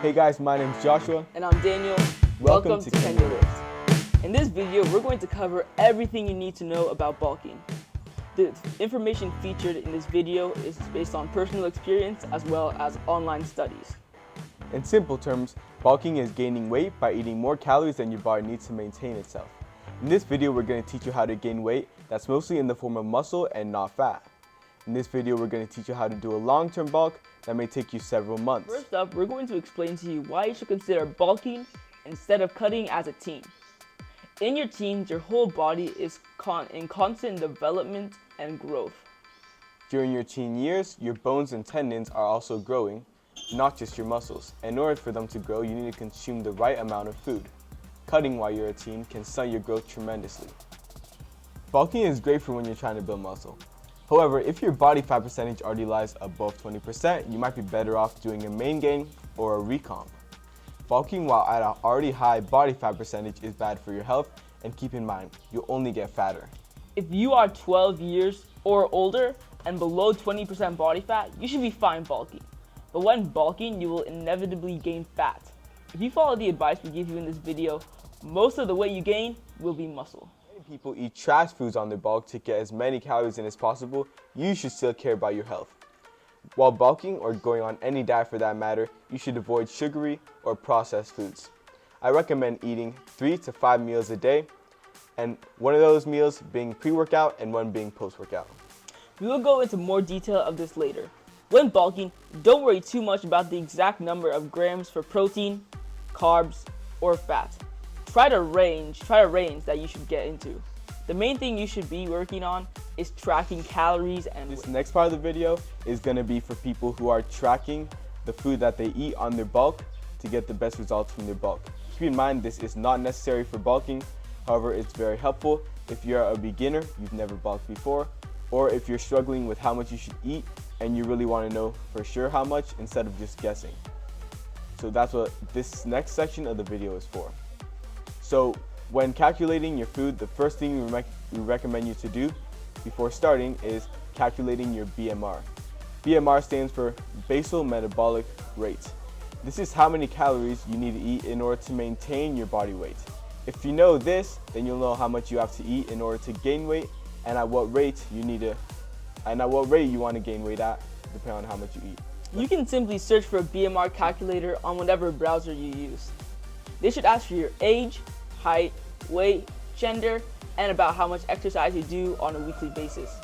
Hey guys, my name is Joshua. And I'm Daniel. Welcome to Kenya Lift. In this video, we're going to cover everything you need to know about bulking. The information featured in this video is based on personal experience as well as online studies. In simple terms, bulking is gaining weight by eating more calories than your body needs to maintain itself. In this video, we're going to teach you how to gain weight that's mostly in the form of muscle and not fat. In this video, we're going to teach you how to do a long-term bulk that may take you several months. First up, we're going to explain to you why you should consider bulking instead of cutting as a teen. In your teens, your whole body is in constant development and growth. During your teen years, your bones and tendons are also growing, not just your muscles. In order for them to grow, you need to consume the right amount of food. Cutting while you're a teen can stunt your growth tremendously. Bulking is great for when you're trying to build muscle. However, if your body fat percentage already lies above 20%, you might be better off doing a main gain or a recomp. Bulking while at an already high body fat percentage is bad for your health, and keep in mind, you'll only get fatter. If you are 12 years or older and below 20% body fat, you should be fine bulking. But when bulking, you will inevitably gain fat. If you follow the advice we give you in this video, most of the weight you gain will be muscle. Many people eat trash foods on their bulk to get as many calories in as possible. You should still care about your health. While bulking, or going on any diet for that matter, you should avoid sugary or processed foods. I recommend eating 3 to 5 meals a day, and one of those meals being pre-workout and one being post-workout. We will go into more detail of this later. When bulking, don't worry too much about the exact number of grams for protein, carbs, or fat. Try to range that you should get into. The main thing you should be working on is tracking calories and This next part of the video is going to be for people who are tracking the food that they eat on their bulk to get the best results from their bulk. Keep in mind, this is not necessary for bulking. However, it's very helpful if you're a beginner, you've never bulked before, or if you're struggling with how much you should eat and you really want to know for sure how much instead of just guessing. So that's what this next section of the video is for. So when calculating your food, the first thing we recommend you to do before starting is calculating your BMR. BMR stands for basal metabolic rate. This is how many calories you need to eat in order to maintain your body weight. If you know this, then you'll know how much you have to eat in order to gain weight and at what rate you want to gain weight at, depending on how much you eat. You can simply search for a BMR calculator on whatever browser you use. They should ask for your age, height, weight, gender, and about how much exercise you do on a weekly basis.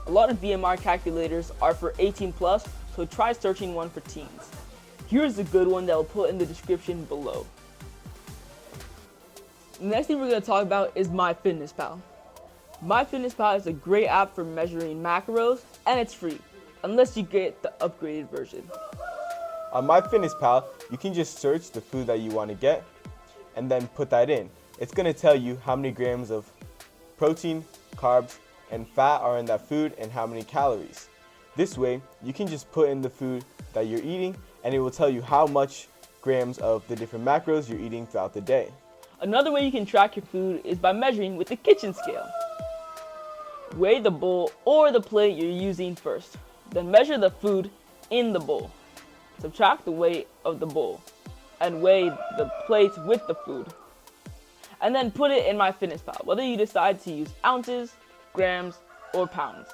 A lot of BMR calculators are for 18 plus, so try searching one for teens. Here's a good one that I'll put in the description below. The next thing we're going to talk about is MyFitnessPal. MyFitnessPal is a great app for measuring macros, and it's free, unless you get the upgraded version. On MyFitnessPal, you can just search the food that you want to get and then put that in. It's going to tell you how many grams of protein, carbs, and fat are in that food and how many calories. This way, you can just put in the food that you're eating and it will tell you how much grams of the different macros you're eating throughout the day. Another way you can track your food is by measuring with the kitchen scale. Weigh the bowl or the plate you're using first, then measure the food in the bowl. Subtract the weight of the bowl and weigh the plate with the food. And then put it in MyFitnessPal, whether you decide to use ounces, grams, or pounds.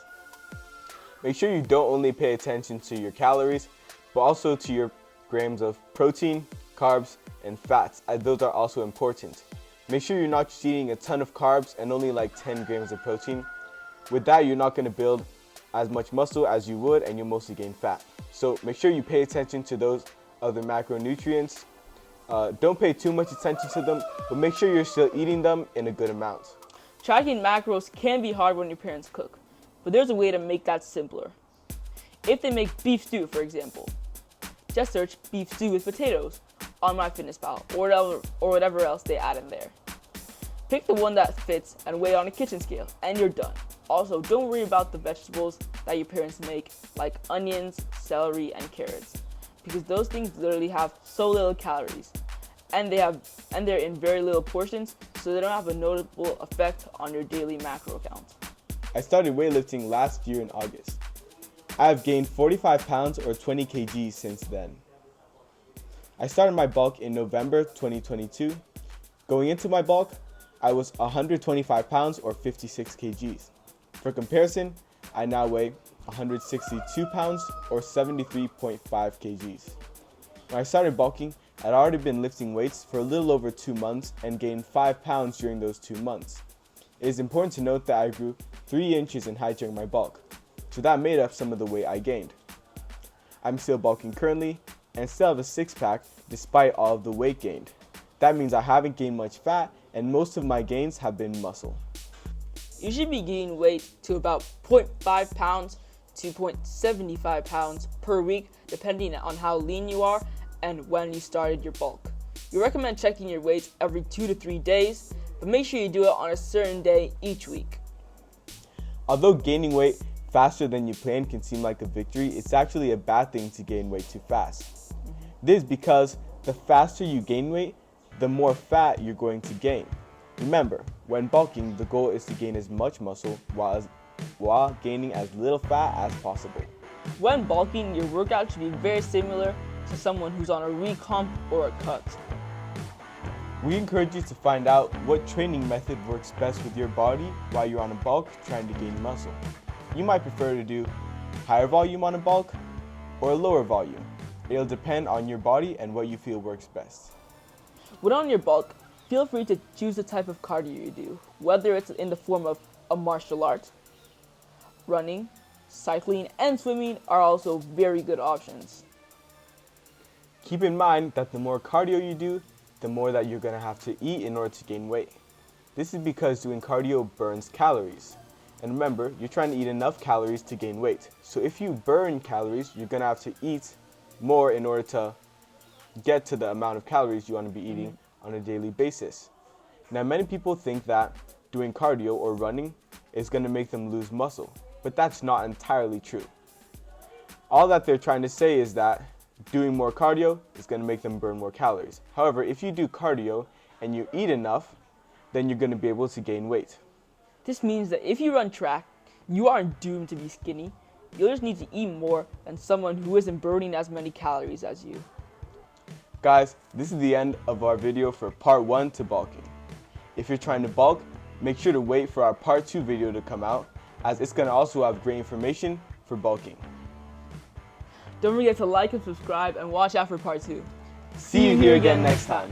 Make sure you don't only pay attention to your calories, but also to your grams of protein, carbs, and fats, as those are also important. Make sure you're not just eating a ton of carbs and only like 10 grams of protein. With that, you're not going to build as much muscle as you would, and you'll mostly gain fat. So make sure you pay attention to those other macronutrients. Don't pay too much attention to them, but make sure you're still eating them in a good amount. Tracking macros can be hard when your parents cook, but there's a way to make that simpler. If they make beef stew, for example, just search beef stew with potatoes on MyFitnessPal or whatever else they add in there. Pick the one that fits and weigh on a kitchen scale, and you're done. Also, don't worry about the vegetables that your parents make, like onions, celery, and carrots, because those things literally have so little calories, and they're in very little portions, so they don't have a notable effect on your daily macro count. I started weightlifting last year in August. I have gained 45 pounds or 20 kgs since then. I started my bulk in November 2022. Going into my bulk, I was 125 pounds or 56 kgs. For comparison, I now weigh 162 pounds or 73.5 kgs. When I started bulking, I'd already been lifting weights for a little over 2 months and gained 5 pounds during those 2 months. It is important to note that I grew 3 inches in height during my bulk, so that made up some of the weight I gained. I'm still bulking currently and still have a six-pack despite all of the weight gained. That means I haven't gained much fat and most of my gains have been muscle. You should be gaining weight to about 0.5 pounds to 0.75 pounds per week depending on how lean you are and when you started your bulk. We recommend checking your weights every 2 to 3 days, but make sure you do it on a certain day each week. Although gaining weight faster than you planned can seem like a victory, it's actually a bad thing to gain weight too fast. This is because the faster you gain weight, the more fat you're going to gain. Remember, when bulking, the goal is to gain as much muscle while gaining as little fat as possible. When bulking, your workout should be very similar to someone who's on a recomp or a cut. We encourage you to find out what training method works best with your body while you're on a bulk trying to gain muscle. You might prefer to do higher volume on a bulk or lower volume. It'll depend on your body and what you feel works best. When on your bulk, feel free to choose the type of cardio you do, whether it's in the form of a martial art. Running, cycling, and swimming are also very good options. Keep in mind that the more cardio you do, the more that you're going to have to eat in order to gain weight. This is because doing cardio burns calories. And remember, you're trying to eat enough calories to gain weight. So if you burn calories, you're going to have to eat more in order to get to the amount of calories you want to be eating on a daily basis. Now, many people think that doing cardio or running is going to make them lose muscle, but that's not entirely true. All that they're trying to say is that doing more cardio is going to make them burn more calories. However, if you do cardio and you eat enough, then you're going to be able to gain weight. This means that if you run track, you aren't doomed to be skinny. You'll just need to eat more than someone who isn't burning as many calories as you. Guys, this is the end of our video for part 1 to bulking. If you're trying to bulk, make sure to wait for our part 2 video to come out, as it's going to also have great information for bulking. Don't forget to like and subscribe and watch out for part 2. See you here again next time.